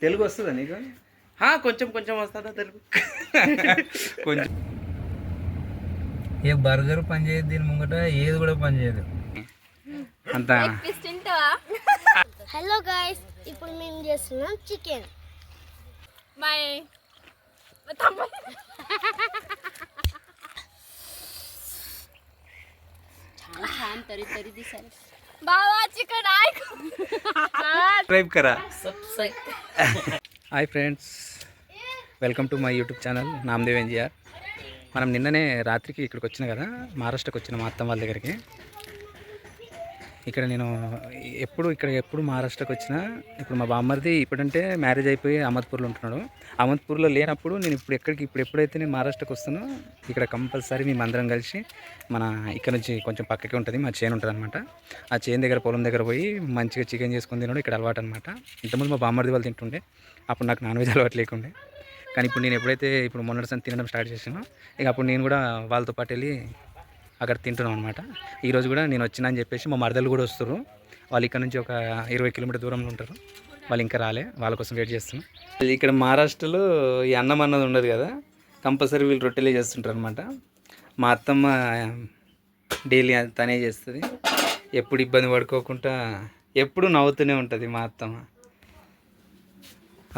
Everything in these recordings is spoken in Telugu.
తెలుగు వస్తుందా నీకు? కొంచెం కొంచెం వస్తుందా తెలుగు? కొంచెం. ఏ బర్గర్ పని చేయదు దీని ముంగట, ఏది కూడా పని చేయదు అంత. హలో గాయ్స్, ఇప్పుడు మేము చేస్తున్నాం చికెన్. చాలా छान तरी तरी दिसायला బావా చికెన్ సబ్స్క్రైబ్ కరా. Hi friends, welcome to my YouTube channel Namdev NGR. మనం నిన్ననే రాత్రికి ఇక్కడికి వచ్చిన కదా, మహారాష్ట్రకి వచ్చిన మా అత్తమ్మ వాళ్ళ దగ్గరికి. ఇక్కడ నేను ఎప్పుడు మహారాష్ట్రకి వచ్చినా, ఇప్పుడు మా బామ్మర్ది ఇప్పుడంటే మ్యారేజ్ అయిపోయి అహ్మద్పూర్లో ఉంటున్నాడు. అహ్మద్పూర్లో లేనప్పుడు నేను ఎప్పుడైతే నేను మహారాష్ట్రకి వస్తానో ఇక్కడ కంపల్సరీ మేము అందరం కలిసి ఇక్కడ నుంచి కొంచెం పక్కకి ఉంటుంది మా చేను ఉంటుంది అనమాట. ఆ చేను దగ్గర పొలం దగ్గర పోయి మంచిగా చికెన్ చేసుకొని తినడం ఇక్కడ అలవాటు అనమాట. ఇంతకుముందు మా బామ్మర్ది వాళ్ళు తింటుండే, అప్పుడు నాకు నాన్ వెజ్ అలవాటు లేకుండే. కానీ ఇప్పుడు నేను ఇప్పుడు మొన్నటి తినడం స్టార్ట్ చేసాను, ఇక అప్పుడు నేను కూడా వాళ్ళతో పాటు వెళ్ళి అక్కడ తింటున్నాం అనమాట. ఈరోజు కూడా నేను వచ్చినా అని చెప్పేసి మా మరదలు కూడా వస్తారు. వాళ్ళు ఇక్కడ నుంచి ఒక 20 కిలోమీటర్ దూరంలో ఉంటారు. వాళ్ళు ఇంకా రాలే, వాళ్ళ కోసం వెయిట్ చేస్తున్నాం. ఇక్కడ మహారాష్ట్రలో ఈ అన్నం అన్నది ఉండదు కదా, కంపల్సరీ వీళ్ళు రొట్టెలే చేస్తుంటారు అనమాట. మా అత్తమ్మ డైలీ తనే చేస్తుంది, ఎప్పుడు ఇబ్బంది పడుకోకుండా ఎప్పుడు నవ్వుతూనే ఉంటుంది మా అత్తమ్మ.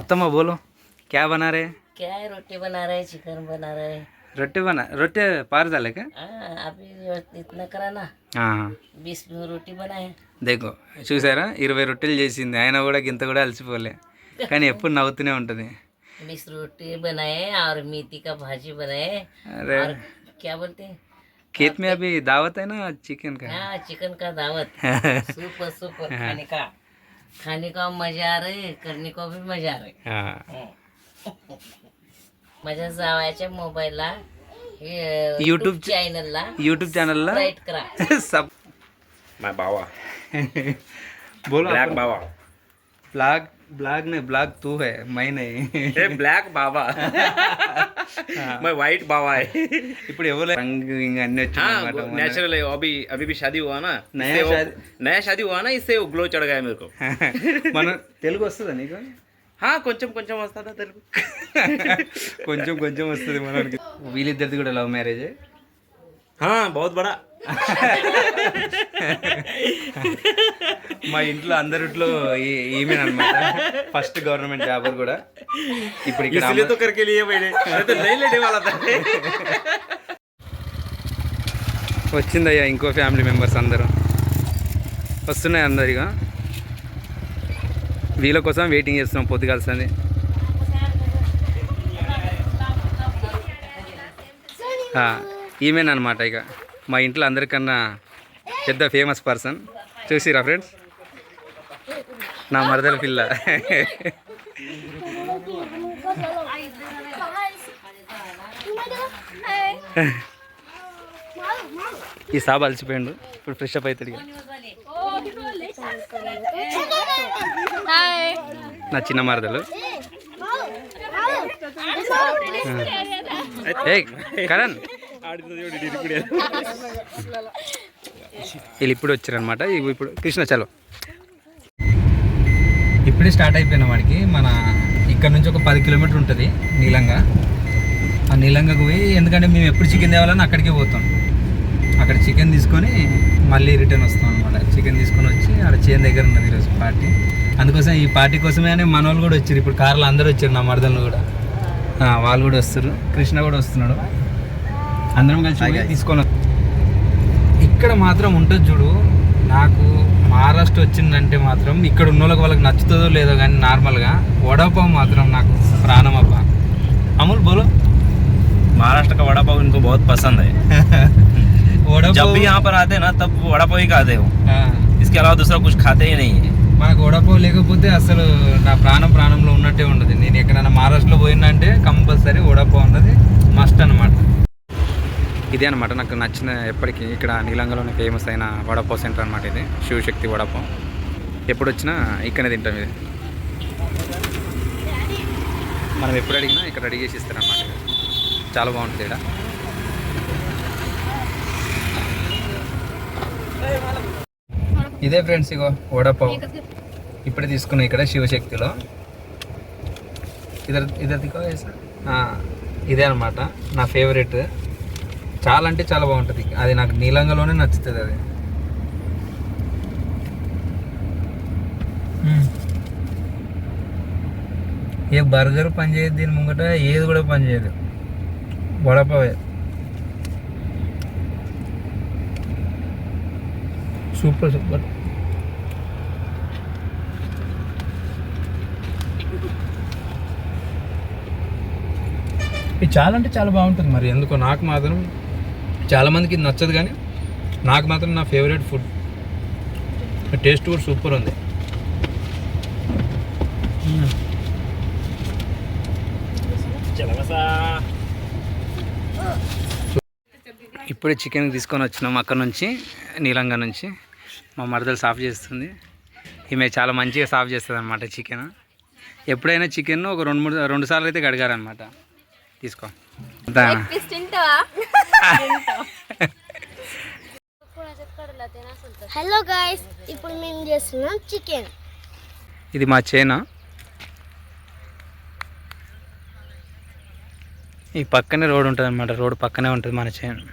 అత్తమ్మ బోలో క్యా బనా రే? क्या है रोटी बना रहे चिकन बना रहे రొట్టె పారు झाले का? अभी इतना करा ना 20 रोटी बनाए. దేకో చూసారా, 20 రొట్టెలు చేసింది, ఆయన కూడా గింత కూడా అలసిపోలే, కానీ ఎప్పుడు నవ్వుతూనే ఉంటుంది. 20 रोटी बनाए और मेथी का भाजी बनाए. अरे और क्या बोलते हैं, खेत में अभी दावत है ना चिकन का. हाँ चिकन का दावत. सुपर खाने का मजा आ रहे, करने को भी मजा आ रहे. माझ्या जावायच्या मोबाईलला यूट्यूब चॅनलला चॅनलला राईट करा. सब मैं बावा बोलो ब्लैक बावा. ब्लॉग नहीं, ब्लॉग तू है, मैं नहीं. ब्लैक बाबा. मैं वाइट बाबा है. ఇప్పుడు ఎవరు రంగు ఇంకా అన్ని వచ్చాయి. नेचुरल है. अभी भी शादी हुआ ना, नया शादी हुआ ना, इससे ग्लो चढ़ गया मेरे को. మన తెలుగు వస్తుందా నీకు? కొంచెం కొంచెం వస్తుందా తెలుగు? కొంచెం కొంచెం వస్తుంది మనకి. వీళ్ళిద్దరిది కూడా లవ్ మ్యారేజ్. बहुत बड़ा. మా ఇంట్లో అందరిట్లో ఈమెనమాట ఫస్ట్ గవర్నమెంట్ జాబ్ కూడా. ఇప్పుడు इसलिए तो करके लिए मैंने, तो नहीं लेने वाला था. వచ్చిందయ్యా ఇంకో ఫ్యామిలీ మెంబర్స్ అందరూ వస్తున్నాయి అందరిగా. వీళ్ళ కోసం వెయిటింగ్ చేస్తున్నాం పొద్దుగాల్సింది. ఈమెనమాట ఇక మా ఇంట్లో అందరికన్నా పెద్ద ఫేమస్ పర్సన్. చూసిరా ఫ్రెండ్స్, నా మరదల పిల్ల. ఈ సాబ్ అలసిపోయిండు, ఇప్పుడు ఫ్రెష్ అప్ అవుతాడు. నా చిన్న మరదలు. కరణ్ వీళ్ళు ఇప్పుడు వచ్చారనమాట. ఇప్పుడు కృష్ణ చలో ఇప్పుడే స్టార్ట్ అయిపోయినా వాడికి. మన ఇక్కడ నుంచి ఒక 10 కిలోమీటర్ ఉంటుంది నీలంగా. ఆ నీలంగాకు పోయి, ఎందుకంటే మేము ఎప్పుడు చికెన్ తేవాలని అక్కడికే పోతాం. అక్కడ చికెన్ తీసుకొని మళ్ళీ రిటర్న్ వస్తాం అనమాట. చికెన్ తీసుకొని వచ్చి ఆడ చేను దగ్గర ఉన్నది ఈరోజు పార్టీ. అందుకోసం ఈ పార్టీ కోసమే అని మన వాళ్ళు కూడా వచ్చారు. ఇప్పుడు కార్లో అందరూ వచ్చారు, నా మరదలు కూడా, వాళ్ళు కూడా వస్తారు. కృష్ణ కూడా వస్తున్నాడు. అందరం కలిసి తీసుకొని. ఇక్కడ మాత్రం ఉంటుంది చూడు, నాకు మహారాష్ట్ర వచ్చిందంటే మాత్రం ఇక్కడ ఉన్న వాళ్ళకి నచ్చుతుందో లేదో కానీ నార్మల్గా వడాపావ్ మాత్రం నాకు ప్రాణం అబ్బా. అమూల్ బోలో. महाराष्ट्र का वड़ा पाव इनको बहुत पसंद है. जब भी यहाँ पर आते हैं ना, तब वड़ा पाव ही खाते हो. इसके अलावा दूसरा कुछ खाते ही नहीं है. మనకు వడాపావ్ లేకపోతే అసలు నా ప్రాణంలో ఉన్నట్టే ఉండదు. నేను ఎక్కడైనా మహారాష్ట్రలో పోయినంటే కంపల్సరీ వడాపావ్ ఉన్నది మస్ట్ అనమాట. ఇదే అనమాట నాకు నచ్చిన, ఎప్పటికీ ఇక్కడ నీలంగలోనే ఫేమస్ అయిన వడాపావ్ సెంటర్ అనమాట ఇది, శివశక్తి వడాపావ్. ఎప్పుడు వచ్చినా ఇక్కడనే తింటాం. ఇది మనం ఎప్పుడు అడిగినా ఇక్కడ రెడీ చేసి ఇస్తారనమాట. చాలా బాగుంటుంది ఇక్కడ. ఇదే ఫ్రెండ్స్, ఇగో వడాపావ్ ఇప్పుడే తీసుకున్నాం ఇక్కడ శివశక్తిలో. ఇద్దరు దిక్కో ఇదే అనమాట నా ఫేవరెట్. చాలా అంటే చాలా బాగుంటుంది అది. నాకు నీలంగాలోనే నచ్చుతుంది అది. ఏ బర్గర్ పని చేయదు దీని ముంగట, ఏది కూడా పని చేయదు. వడపావే సూపర్ సూపర్. ఇది చాలా అంటే చాలా బాగుంటుంది. మరి ఎందుకో నాకు మాత్రం, చాలామందికి ఇది నచ్చదు కానీ నాకు మాత్రం నా ఫేవరెట్ ఫుడ్. టేస్ట్ కూడా సూపర్ ఉంది. ఇప్పుడే చికెన్ తీసుకొని వచ్చినాం అక్కడ నుంచి, నీలంగా నుంచి. మా మరదలు సాఫ్ చేస్తుంది. ఈమె చాలా మంచిగా సాఫ్ చేస్తుంది అనమాట చికెన్. ఎప్పుడైనా చికెన్ ఒక 2 సార్లు అయితే కడిగారనమాట. తీసుకో. హలో గాయస్, ఇప్పుడు మేము చేస్తున్నాం చికెన్. ఇది మా చేను. ఈ పక్కనే రోడ్ ఉంటుంది అనమాట. రోడ్ పక్కనే ఉంటుంది మన చేను.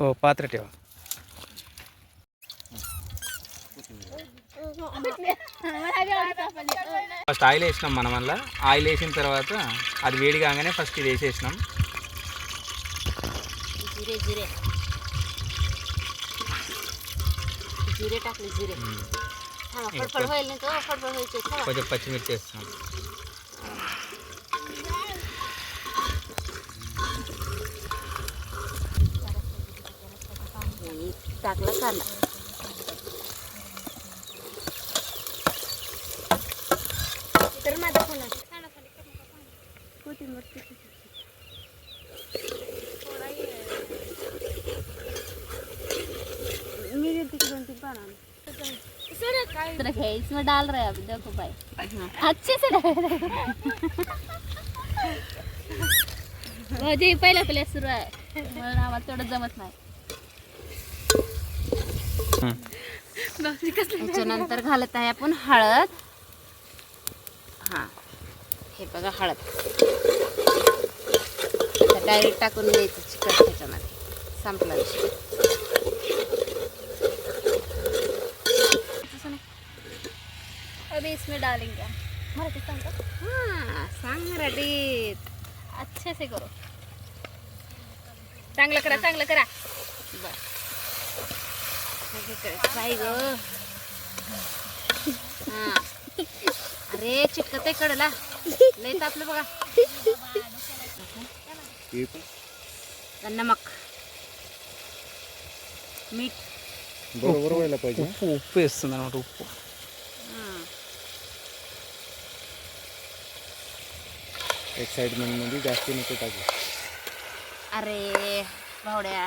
ఓ పాత్ర ठेवा. ఫస్ట్ ఆయిల్ వేసినాం మనం. వల్ల ఆయిల్ వేసిన తర్వాత అది వేడి కాగానే ఫస్ట్ ఇది వేసేసినాం. जिरे जिरे जिरे टाकले जिरे. फडफड होईल नाही तर फडफड व्हायचे. కొంచెం పచ్చిమిర్చి వేస్తున్నాం. टाकला कांदा. तर माझा फोन इसमें डाल रहे हैं अभी. देखो भाई अच्छे से डाल रहे हैं. पहिला सुरू आहे. मला आम्हाला तेवढं जमत नाही. त्याच्यानंतर घालत आहे आपण हळद. हां, हे बघा हळद. डायरेक्ट टाकून द्यायचं चिकन त्याच्यामध्ये. संपला विषय. अभी इसमें डालेंगे. मराठी सांगतो. हां, सांग मराठीत. अच्छे से करो. चांगलं करा, चांगलं करा. बरं. काय ग. हां, अरे चिकट आहे कडला. लय तापलं बघा. नमक, मीठ. बरोबर व्हायला पाहिजे. उप्పు వేస్తుంది అన్నమాట. ఉప్పు एक साइड मध्ये जास्त नको टाकू. अरे भावड्या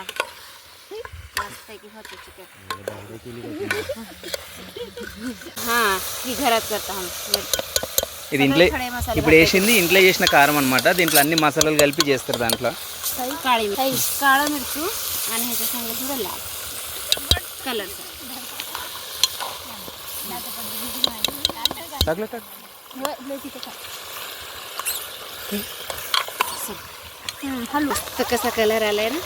मस्तपैकी होते चिकन. हां, ही घरात करता हम. ఇది ఇంట్లో ఇప్పుడు వేసింది ఇంట్లో చేసిన కారం అనమాట. దీంట్లో అన్ని మసాలాలు కలిపి చేస్తారు. దాంట్లో काळी काळा मिरची आणि ह्याच्या संग थोडं लाल कलर. हलू कसा कलर आलाय ना.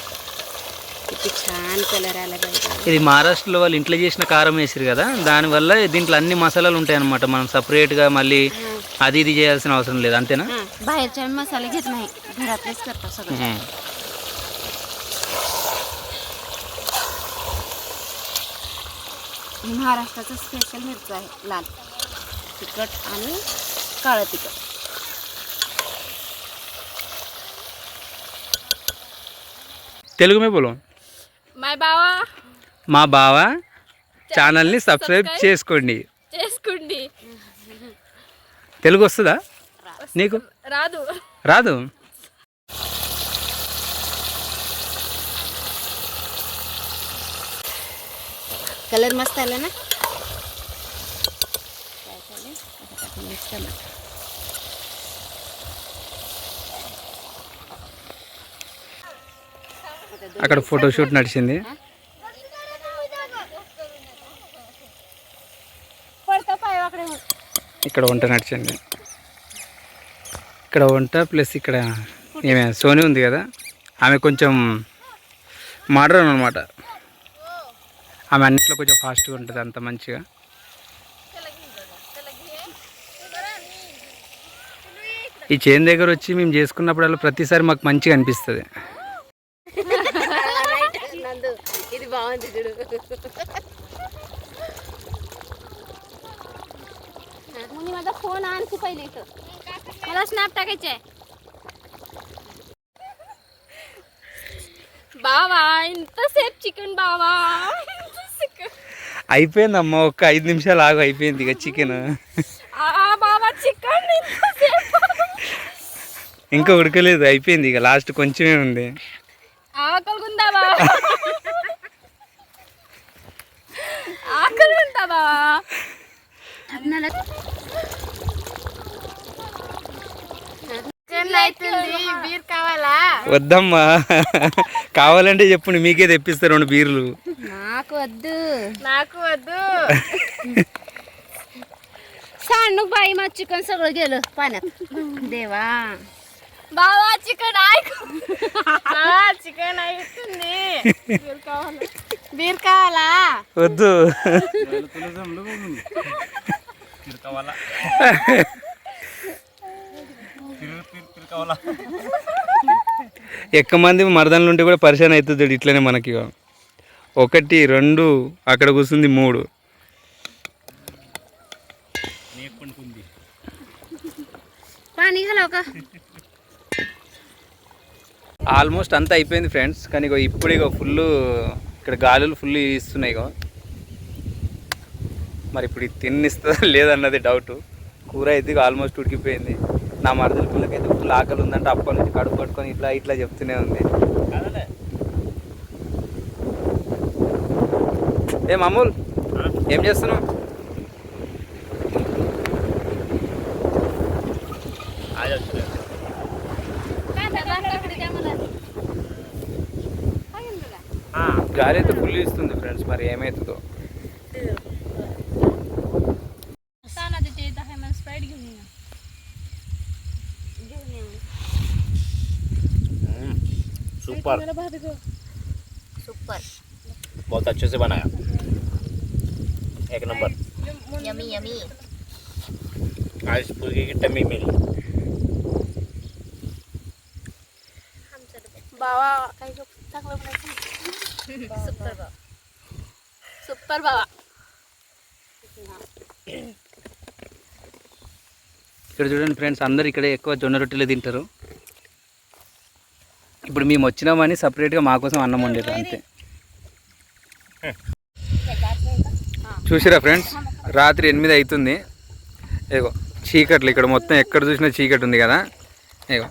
किती छान कलर आला पाहिजे. ఇది మహారాష్ట్రలో వాళ్ళు ఇంట్లో చేసిన కారం వేసారు కదా, దానివల్ల దీంట్లో అన్ని మసాలాలు ఉంటాయి అనమాట. మనం సపరేట్గా మళ్ళీ అది ఇది చేయాల్సిన అవసరం లేదు. అంతేనా? बाहेरचे मसाले घेत नाही, घरातलेच करतो सगळं. ही महाराष्ट्राचं स्पेशल मिरची आहे. लाल तिखट आणि काळं तिखट. తెలుగు में बोलो. माय बावा మా బావ ఛానల్ని సబ్స్క్రైబ్ చేసుకోండి. తెలుగు వస్తుందా నీకు? రాదు. कलर मस्त आला ना. అక్కడ ఫోటోషూట్ నడిచింది. ఇక్కడ వంట నడిచింది. ఇక్కడ వంట ప్లస్ ఇక్కడ ఏమే సోని ఉంది కదా, ఆమె కొంచెం మోడర్న్ అనమాట. ఆమె అన్నిట్లో కొంచెం ఫాస్ట్గా ఉంటుంది, అంత మంచిగా. ఈ చేను దగ్గర వచ్చి మేము చేసుకున్నప్పుడల్లా ప్రతిసారి మాకు మంచిగా అనిపిస్తుంది. ఇది బాగుంది చూడు. मुझे मतलब फोन आन से पहले तो मला स्नॅप टाकायचे. బావా ఇంతసేపు చికెన్ బావా. అయిపోయిందమ్మా, ఒక్క 5 నిమిషాలు ఆగు, అయిపోయింది ఇక చికెన్. బావా చికెన్ ఇంకా ఉడకలేదు, అయిపోయింది ఇక లాస్ట్ కొంచెమే ఉంది. ఆకలిగుందా బావా, ఆకలిగుందా బావా. బీర్ కావాలా? వద్దమ్మా, కావాలంటే చెప్పండి, మీకే తెప్పిస్తారు 2 బీర్లు. నాకు వద్దు, నాకు వద్దు. सांडूक बाई मग चिकन सगळं गेलं पाण्यात. देवा बाबा चिकन ऐक, चिकन ऐकूंदी. बीर कावाला వద్దు. ఎక్కువ మంది మరదలు ఉంటే కూడా పరిశాన్ అవుతుంది ఇట్లనే మనకి. 1 2 అక్కడ కూర్చుంది 3. पाणी घालाव का? ఆల్మోస్ట్ అంతా అయిపోయింది ఫ్రెండ్స్. కానీ ఇగో ఇప్పుడు ఇగో ఫుల్ ఇక్కడ గాలులు ఫుల్ ఇస్తున్నాయి. ఇగో మరి ఇప్పుడు ఇది తిన్నిస్తుందా లేదన్నది డౌట్. కూర అయితే ఆల్మోస్ట్ ఉడికిపోయింది. నా మరదల పిల్లకైతే ఫుల్ ఆకలి ఉందంటే అప్పటి నుంచి కడుపు పట్టుకొని ఇట్లా ఇట్లా చెప్తూనే ఉంది. ఏ మామూలు ఏం చేస్తున్నావు? గాలి అయితే ఫుల్ ఇస్తుంది ఫ్రెండ్స్, మరి ఏమవుతుందో. सुपर सुपर, बहुत अच्छे से बनाया, 1 नंबर. Yummy yummy. आज पूरी की टमी मिली. बाबा काही चांगलं बनायचं. सुपर बाबा, सुपर बाबा. ఇక్కడ చూడండి ఫ్రెండ్స్, అందరు ఇక్కడ ఎక్కువ జొన్న రొట్టెలు తింటారు. ఇప్పుడు మేము వచ్చినామని సపరేట్గా మా కోసం అన్నం వండారు అంతే. చూసిరా ఫ్రెండ్స్, రాత్రి 8 అవుతుంది. ఏగో చీకట్లు ఇక్కడ మొత్తం ఎక్కడ చూసినా చీకటి ఉంది కదా. ఏగో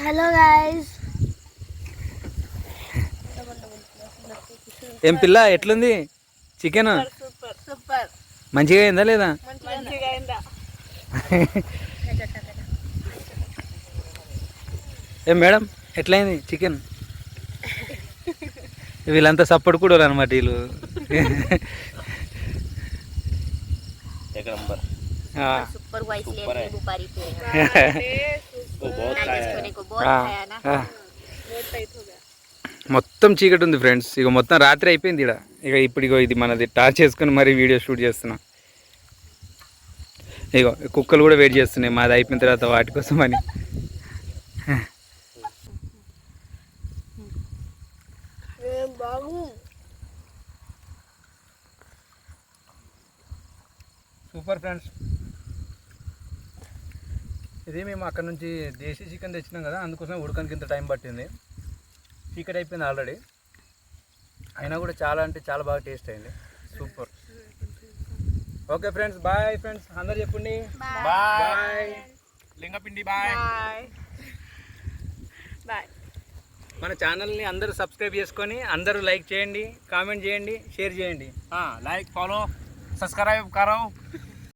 హలో గాయ్స్. ఏం పిల్ల ఎట్లుంది చికెన్? Super super. మంచిగా అయిందా లేదా? మంచిగా అయిందా? ఏం మేడం ఎట్లయింది చికెన్? వీళ్ళంతా సపోర్ట్ కూడా అనమాట వీళ్ళు. 1 नंबर. सुपर वाइस ले सुपर है. बुपारी पे तो बहुत खाया है. को बहुत खाया ना, बहुत टाइट हो गया. మొత్తం చీకటి ఉంది ఫ్రెండ్స్. ఇక మొత్తం రాత్రి అయిపోయింది ఇక్కడ. ఇక ఇప్పుడు ఇగో ఇది మనది టార్చ్ చేసుకుని మరీ వీడియో షూట్ చేస్తున్నాం. ఇగో కుక్కలు కూడా వెయిట్ చేస్తున్నాయి మాది అయిపోయిన తర్వాత వాటి కోసం అని. Super friends. ఇది మేము అక్కడ నుంచి దేశీ చికెన్ తెచ్చినాం కదా, అందుకోసం ఉడకడానికి ఇంత టైం పట్టింది. చీకటి అయిపోయింది ఆల్రెడీ, అయినా కూడా చాలా అంటే చాలా బాగా టేస్ట్ అయింది. Super. Okay friends, bye friends. అందరు చెప్పండి బాయ్. లింగపిండి bye bye. మన ఛానల్ని అందరూ సబ్స్క్రైబ్ చేసుకొని అందరూ లైక్ చేయండి, కామెంట్ చేయండి, షేర్ చేయండి. हाँ, लाइक फॉलो सब्सक्राइब करो.